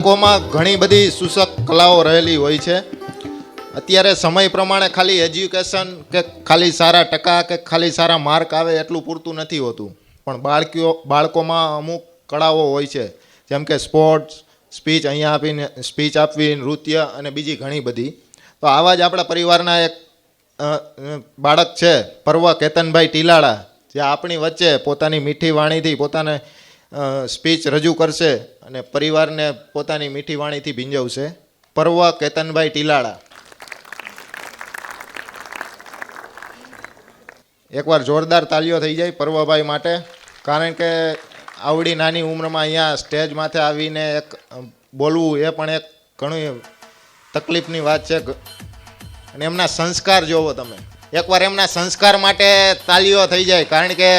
બાળકોમાં ઘણી બધી સૂચક કલાઓ રહેલી હોય છે. અત્યારે સમય પ્રમાણે ખાલી એજ્યુકેશન કે ખાલી સારા ટકા કે ખાલી સારા માર્ક આવે એટલું પૂરતું નથી હોતું, પણ બાળકોમાં અમુક કળાઓ હોય છે, જેમ કે સ્પોર્ટ્સ, સ્પીચ અહીંયા આપીને સ્પીચ આપવી, નૃત્ય અને બીજી ઘણી બધી. તો આવા જ આપણા પરિવારના એક બાળક છે, પર્વ કેતનભાઈ ટીલાળા, જે આપણી વચ્ચે પોતાની મીઠી વાણીથી પોતાને સ્પીચ રજૂ કરશે અને પરિવારને પોતાની મીઠી વાણીથી ભીંજવશે. પર્વ કેતનભાઈ ટીલાળા. એકવાર જોરદાર તાલીઓ થઈ જાય પર્વભાઈ માટે, કારણ કે આવડી નાની ઉંમરમાં અહીંયા સ્ટેજ માથે આવીને એક બોલવું એ પણ એક ઘણી તકલીફની વાત છે. અને એમના સંસ્કાર જોવો તમે, એકવાર એમના સંસ્કાર માટે તાલીઓ થઈ જાય, કારણ કે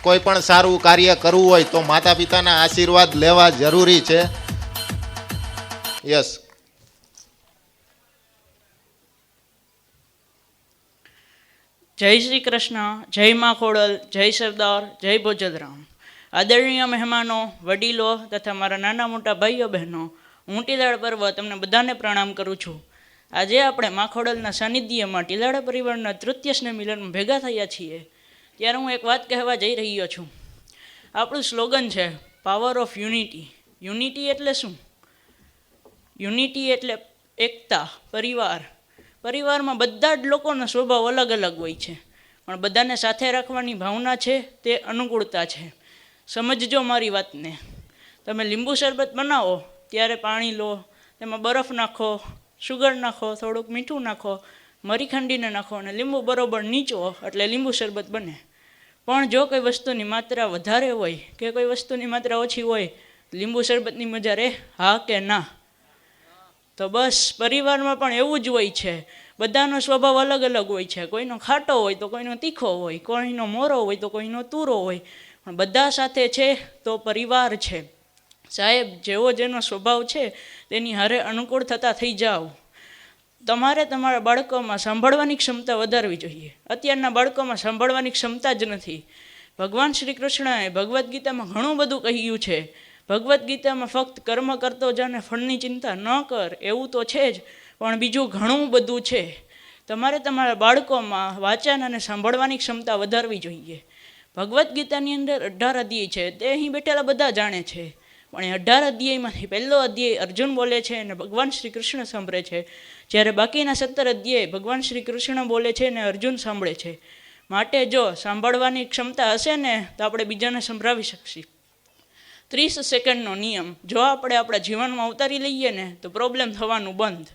કોઈ પણ સારું કાર્ય કરવું હોય તો માતા પિતાના આશીર્વાદ લેવા જરૂરી છે. યસ. જય શ્રી કૃષ્ણ, જય મા ખોડલ, જય સરદાર, જય ભોજદરામ. આદરણીય મહેમાનો, વડીલો તથા મારા નાના મોટા ભાઈઓ બહેનો, હું ટીલાળા પર્વ તમને બધાને પ્રણામ કરું છું. આજે આપણે મા ખોડલના સાનિધ્યમાં ટીલાળા પરિવારના તૃતીય સ્નેહ મિલનમાં ભેગા થયા છીએ, ત્યારે હું એક વાત કહેવા જઈ રહ્યો છું. આપણું સ્લોગન છે પાવર ઓફ યુનિટી. યુનિટી એટલે શું? યુનિટી એટલે એકતા, પરિવાર. પરિવારમાં બધા જ લોકોનો સ્વભાવ અલગ અલગ હોય છે, પણ બધાને સાથે રાખવાની ભાવના છે, તે અનુકૂળતા છે. સમજજો મારી વાતને. તમે લીંબુ શરબત બનાવો ત્યારે પાણી લો, તેમાં બરફ નાખો, શુગર નાખો, થોડુંક મીઠું નાખો, મરી ખાંડીને નાખો અને લીંબુ બરોબર નીચો એટલે લીંબુ શરબત બને. પણ જો કોઈ વસ્તુની માત્રા વધારે હોય કે કોઈ વસ્તુની માત્રા ઓછી હોય, લીંબુ શરબતની મજા રહે? હા કે ના? તો બસ પરિવારમાં પણ એવું જ હોય છે. બધાનો સ્વભાવ અલગ અલગ હોય છે. કોઈનો ખાટો હોય તો કોઈનો તીખો હોય, કોઈનો મોરો હોય તો કોઈનો તુરો હોય, પણ બધા સાથે છે તો પરિવાર છે. સાહેબ, જેવો જેનો સ્વભાવ છે તેની હારે અનુકૂળ થતા થઈ જાઓ. તમારે તમારા બાળકોમાં સાંભળવાની ક્ષમતા વધારવી જોઈએ. અત્યારના બાળકોમાં સાંભળવાની ક્ષમતા જ નથી. ભગવાન શ્રી કૃષ્ણએ ભગવદ્ ગીતામાં ઘણું બધું કહ્યું છે. ભગવદ્ ગીતામાં ફક્ત કર્મ કરતો જાને ફળની ચિંતા ન કર એવું તો છે જ, પણ બીજું ઘણું બધું છે. તમારે તમારા બાળકોમાં વાંચન અને સાંભળવાની ક્ષમતા વધારવી જોઈએ. ભગવદ્ ગીતાની અંદર 18 અધ્યાય છે, તે અહીં બેઠેલા બધા જાણે છે, પણ એ 18 અધ્યાયમાંથી પહેલો અધ્યાય અર્જુન બોલે છે અને ભગવાન શ્રી કૃષ્ણ સાંભળે છે, જ્યારે બાકીના 17 અધ્યાય ભગવાન શ્રી કૃષ્ણ બોલે છે અને અર્જુન સાંભળે છે. માટે જો સાંભળવાની ક્ષમતા હશે ને તો આપણે બીજાને સંભળાવી શકીશું. 30 સેકન્ડનો નિયમ જો આપણે આપણા જીવનમાં ઉતારી લઈએ ને તો પ્રોબ્લેમ થવાનું બંધ.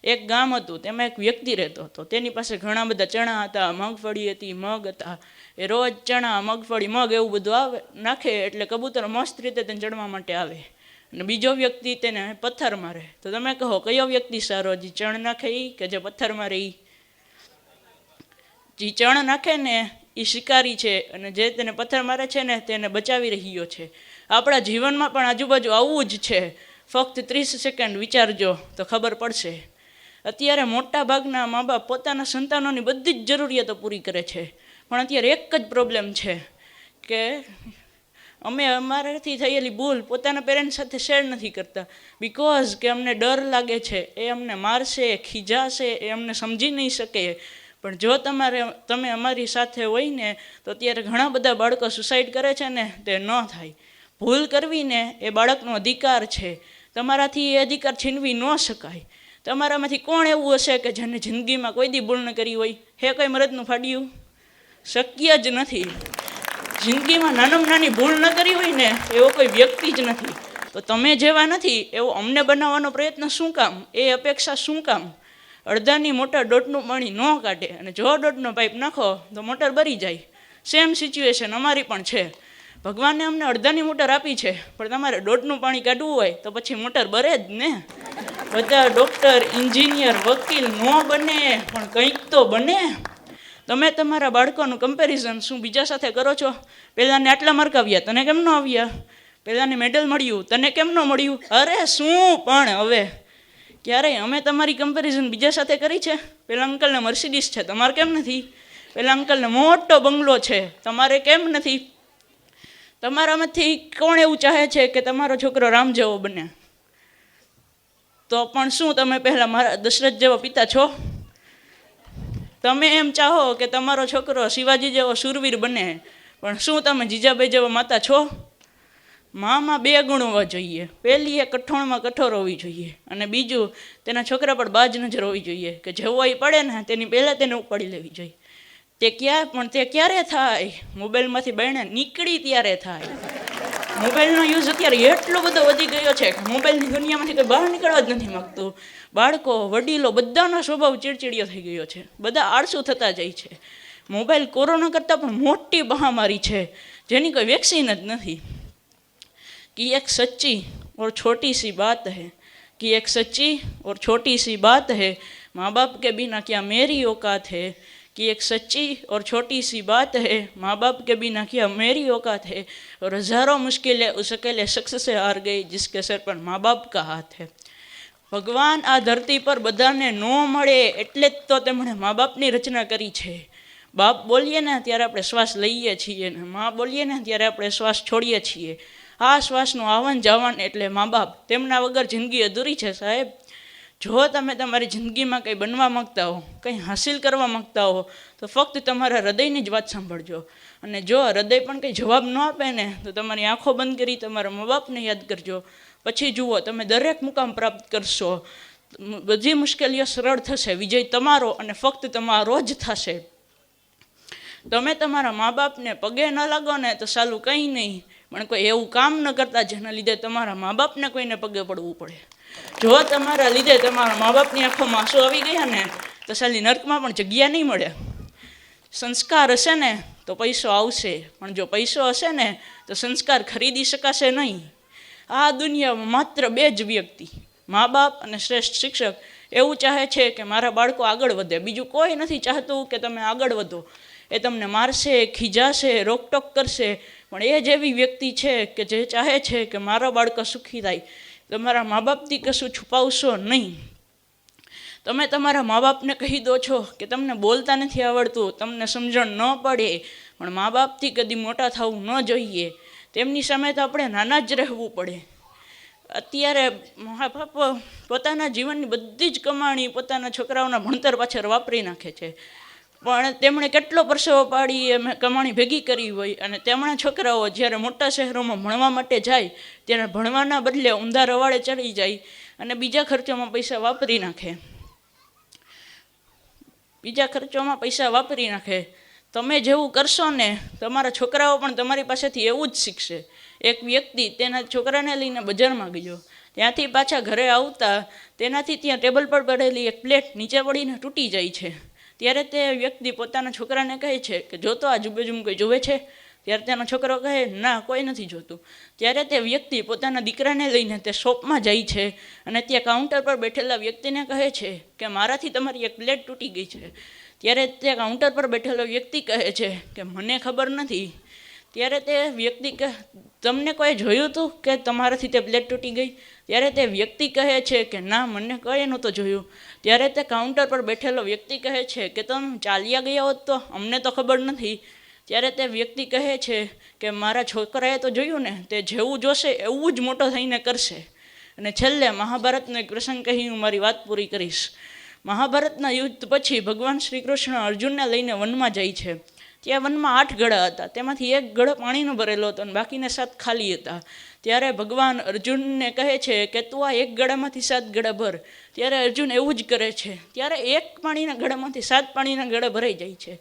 એક ગામ હતું, તેમાં એક વ્યક્તિ રહેતો હતો. તેની પાસે ઘણા બધા ચણા હતા, મગફળી હતી, મગ હતા. એ રોજ ચણા, મગફળી, મગ એવું બધું આવે નાખે એટલે કબૂતર મસ્ત રીતે તેને ચડવા માટે આવે. અને બીજો વ્યક્તિ તેને પથ્થર મારે. તો તમે કહો કયો વ્યક્તિ સારો, જે ચણ નાખે એ કે જે પથ્થર મારે એ? જે ચણ નાખે ને એ શિકારી છે અને જે તેને પથ્થર મારે છે ને તેને બચાવી રહ્યો છે. આપણા જીવનમાં પણ આજુબાજુ આવું જ છે. ફક્ત 30 સેકન્ડ વિચારજો તો ખબર પડશે. અત્યારે મોટા ભાગના મા બાપ પોતાના સંતાનોની બધી જ જરૂરિયાતો પૂરી કરે છે, પણ અત્યારે એક જ પ્રોબ્લેમ છે કે અમે અમારાથી થયેલી ભૂલ પોતાના પેરેન્ટ્સ સાથે શેર નથી કરતા. બિકોઝ કે અમને ડર લાગે છે, એ અમને મારશે, ખીજાશે, એ અમને સમજી નહીં શકે. પણ જો તમે અમારી સાથે હોય ને તો અત્યારે ઘણા બધા બાળકો સુસાઇડ કરે છે ને તે ન થાય. ભૂલ કરવીને એ બાળકનો અધિકાર છે. તમારાથી એ અધિકાર છીનવી ન શકાય. તમારામાંથી કોણ એવું હશે કે જેને જિંદગીમાં કોઈ દી ભૂલ ન કરી હોય? હે કોઈ મરદનું ફાડ્યું? શક્ય જ નથી. જિંદગીમાં નાનામાં નાની ભૂલ ન કરી હોય ને એવો કોઈ વ્યક્તિ જ નથી. તો તમે જેવા નથી એવો અમને બનાવવાનો પ્રયત્ન શું કામ? એ અપેક્ષા શું કામ? અડધાની મોટર દોઢનું પાણી ન કાઢે અને જો દોઢનો પાઇપ નાખો તો મોટર બરી જાય. સેમ સિચ્યુએશન અમારી પણ છે. ભગવાને અમને અડધાની મોટર આપી છે, પણ તમારે દોઢનું પાણી કાઢવું હોય તો પછી મોટર બરે જ ને. બધા ડૉક્ટર, એન્જિનિયર, વકીલ ન બને પણ કંઈક તો બને. તમે તમારા બાળકોનું કમ્પેરિઝન શું બીજા સાથે કરો છો? પહેલાંને આટલા માર્ક આવ્યા, તને કેમ ન આવ્યા? પહેલાંને મેડલ મળ્યું, તને કેમ ન મળ્યું? અરે શું પણ હવે ક્યારેય અમે તમારી કમ્પેરિઝન બીજા સાથે કરી છે? પેલા અંકલને મર્સિડીઝ છે, તમારે કેમ નથી? પેલા અંકલને મોટો બંગલો છે, તમારે કેમ નથી? તમારામાંથી કોણ એવું ચાહે છે કે તમારો છોકરો રામ જેવો બને? તો પણ શું તમે પહેલાં મારા દશરથ જેવા પિતા છો? તમે એમ ચાહો કે તમારો છોકરો શિવાજી જેવો શૂરવીર બને, પણ શું તમે જીજાબાઈ જેવા માતા છો? માં બે ગુણ હોવા જોઈએ. પહેલી એ કઠોળમાં કઠોર હોવી જોઈએ, અને બીજું તેના છોકરા પર બાજ નજર હોવી જોઈએ કે જેવો એ પડે ને તેની પહેલાં તેને ઉપાડી લેવી જોઈએ. તે ક્યારે થાય? મોબાઈલમાંથી બહેણે નીકળી ત્યારે થાય. મોબાઈલનો યુઝ અત્યારે એટલો બધો વધી ગયો છે કે મોબાઈલની દુનિયામાંથી કોઈ બહાર નીકળવા જ નથી માગતું. બાળકો, વડીલો, બધાનો સ્વભાવ ચીડચીડિયો થઈ ગયો છે. બધા આળસુ થતા જાય છે. મોબાઈલ કોરોના કરતાં પણ મોટી મહામારી છે જેની કોઈ વેક્સિન જ નથી. कि एक सच्ची और छोटी सी बात है, कि एक सच्ची और छोटी सी बात है, माँ बाप के बिना क्या मेरी औकात है, कि एक सच्ची और छोटी सी बात है, माँ बाप के बिना क्या मेरी औकात है, और हज़ारों मुश्किलें उस अकेले शख्स से हार गई जिसके सर पर माँ बाप का हाथ है. ભગવાન આ ધરતી પર બધાને ન મળે એટલે જ તો તેમણે મા બાપની રચના કરી છે. બાપ બોલીએ ને ત્યારે આપણે શ્વાસ લઈએ છીએ, ને મા બોલીએ ને ત્યારે આપણે શ્વાસ છોડીએ છીએ. આ શ્વાસનું આવન જાવન એટલે મા બાપ. તેમના વગર જિંદગી અધૂરી છે સાહેબ. જો તમે તમારી જિંદગીમાં કંઈ બનવા માગતા હો, કંઈ હાસિલ કરવા માગતા હો, તો ફક્ત તમારા હૃદયની જ વાત સાંભળજો. અને જો હૃદય પણ કંઈ જવાબ ન આપે ને તો તમારી આંખો બંધ કરી તમારા મા બાપને યાદ કરજો. પછી જુઓ, તમે દરેક મુકામ પ્રાપ્ત કરશો. બધી મુશ્કેલીઓ સરળ થશે. વિજય તમારો અને ફક્ત તમારો જ થશે. તમે તમારા મા બાપને પગે ન લાગો ને તો સાલું કંઈ નહીં, પણ કોઈ એવું કામ ન કરતા જેના લીધે તમારા મા બાપને કોઈને પગે પડવું પડે. જો તમારા લીધે તમારા મા બાપની આંખોમાં આંસુ આવી ગયા ને તો સાલી નર્કમાં પણ જગ્યા નહીં મળે. સંસ્કાર હશે ને તો પૈસો આવશે, પણ જો પૈસો હશે ને તો સંસ્કાર ખરીદી શકાશે નહીં. આ દુનિયામાં માત્ર બે જ વ્યક્તિ, મા બાપ અને શ્રેષ્ઠ શિક્ષક, એવું ચાહે છે કે મારા બાળકો આગળ વધે. બીજું કોઈ નથી ચાહતું કે તમે આગળ વધો. એ તમને મારશે, ખીજાશે, રોકટોક કરશે, પણ એ જ એવી વ્યક્તિ છે કે જે ચાહે છે કે મારા બાળકો સુખી થાય. તમારા મા બાપથી કશું છુપાવશો નહીં. તમે તમારા મા બાપને કહી દો છો કે તમને બોલતા નથી આવડતું, તમને સમજણ ન પડે, પણ મા બાપથી કદી મોટા થવું ન જોઈએ. તેમની સામે તો આપણે નાના જ રહેવું પડે. અત્યારે મા બાપ પોતાના જીવનની બધી જ કમાણી પોતાના છોકરાઓના ભણતર પાછળ વાપરી નાખે છે, પણ તેમણે કેટલો પરસેવો પાડી એમ કમાણી ભેગી કરી હોય, અને તેમના છોકરાઓ જ્યારે મોટા શહેરોમાં ભણવા માટે જાય ત્યારે ભણવાના બદલે ઊંધા રવાડે ચડી જાય અને બીજા ખર્ચોમાં પૈસા વાપરી નાખે. તમે જેવું કરશો ને તમારા છોકરાઓ પણ તમારી પાસેથી એવું જ શીખશે. એક વ્યક્તિ તેના છોકરાને લઈને બજારમાં ગયો. ત્યાંથી પાછા ઘરે આવતા તેનાથી ત્યાં ટેબલ પર પડેલી એક પ્લેટ નીચે પડીને તૂટી જાય છે. ત્યારે તે વ્યક્તિ પોતાના છોકરાને કહે છે કે જો તો આજુબાજુમાં કોઈ જોવે છે? ત્યારે તેનો છોકરો કહે ના, કોઈ નથી જોતું. ત્યારે તે વ્યક્તિ પોતાના દીકરાને લઈને તે શોપમાં જાય છે અને ત્યાં કાઉન્ટર પર બેઠેલા વ્યક્તિને કહે છે કે મારાથી તમારી એક પ્લેટ તૂટી ગઈ છે. ત્યારે તે કાઉન્ટર પર બેઠેલો વ્યક્તિ કહે છે કે મને ખબર નથી. ત્યારે તે વ્યક્તિ કહે તમને કોઈ જોયું હતું કે તમારાથી તે પ્લેટ તૂટી ગઈ? ત્યારે તે વ્યક્તિ કહે છે કે ના, મને કંઈ નહોતું જોયું. ત્યારે તે કાઉન્ટર પર બેઠેલો વ્યક્તિ કહે છે કે તમે ચાલ્યા ગયા હોત તો અમને તો ખબર નથી. ત્યારે તે વ્યક્તિ કહે છે કે મારા છોકરાએ તો જોયું ને, તે જેવું જોશે એવું જ મોટો થઈને કરશે. અને છેલ્લે મહાભારતનો એક પ્રસંગ કહી હું મારી વાત પૂરી કરીશ. મહાભારતના યુદ્ધ પછી ભગવાન શ્રી કૃષ્ણ અર્જુનને લઈને વનમાં જાય છે. ત્યાં વનમાં 8 ગળા હતા. તેમાંથી 1 ગળો પાણીનો ભરેલો હતો અને બાકીના 7 ખાલી હતા. ત્યારે ભગવાન અર્જુનને કહે છે કે તું આ 1 ગળામાંથી 7 ગળા ભર. ત્યારે અર્જુન એવું જ કરે છે. ત્યારે 1 પાણીના ગળામાંથી 7 પાણીના ગળા ભરાઈ જાય છે.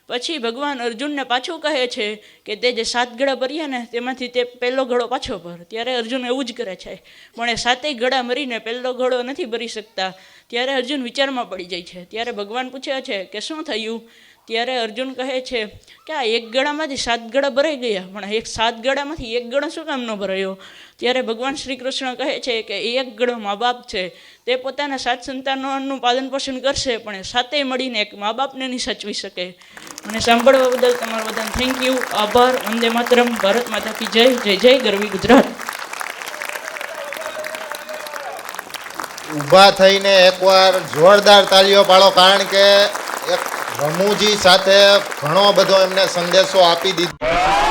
પછી ભગવાન અર્જુનને પાછું કહે છે કે તે જે 7 ગળા ભર્યા ને તેમાંથી તે પહેલો ગળો પાછો ભર. ત્યારે અર્જુન એવું જ કરે છે, પણ એ 7 ગળા મરીને પહેલો ગળો નથી ભરી શકતા. ત્યારે અર્જુન વિચારમાં પડી જાય છે. ત્યારે ભગવાન પૂછે છે કે શું થયું? ત્યારે અર્જુન કહે છે કે આ 1 ગળામાંથી 7 ગળા ભરાઈ ગયા, પણ 7 ગળામાંથી 1 ગળો શું કામ ન ભરાયો? ત્યારે ભગવાન શ્રી કૃષ્ણ કહે છે કે 1 ગળો મા બાપ છે. તે પોતાના 7 સંતાનોનું પાલન પોષણ કરશે, પણ એ 7 મળીને એક મા બાપને નહીં સાચવી શકે. મને સાંભળવા બદલ તમારા બધાને થેન્ક યુ, આભાર. વંદે માતરમ. ભારત માતા કી જય. જય જય ગરવી ગુજરાત. ઊભા થઈને એકવાર જોરદાર તાળીઓ પાડો, કારણ કે એક રમૂજી સાથે ઘણો બધો એમને સંદેશો આપી દીધો.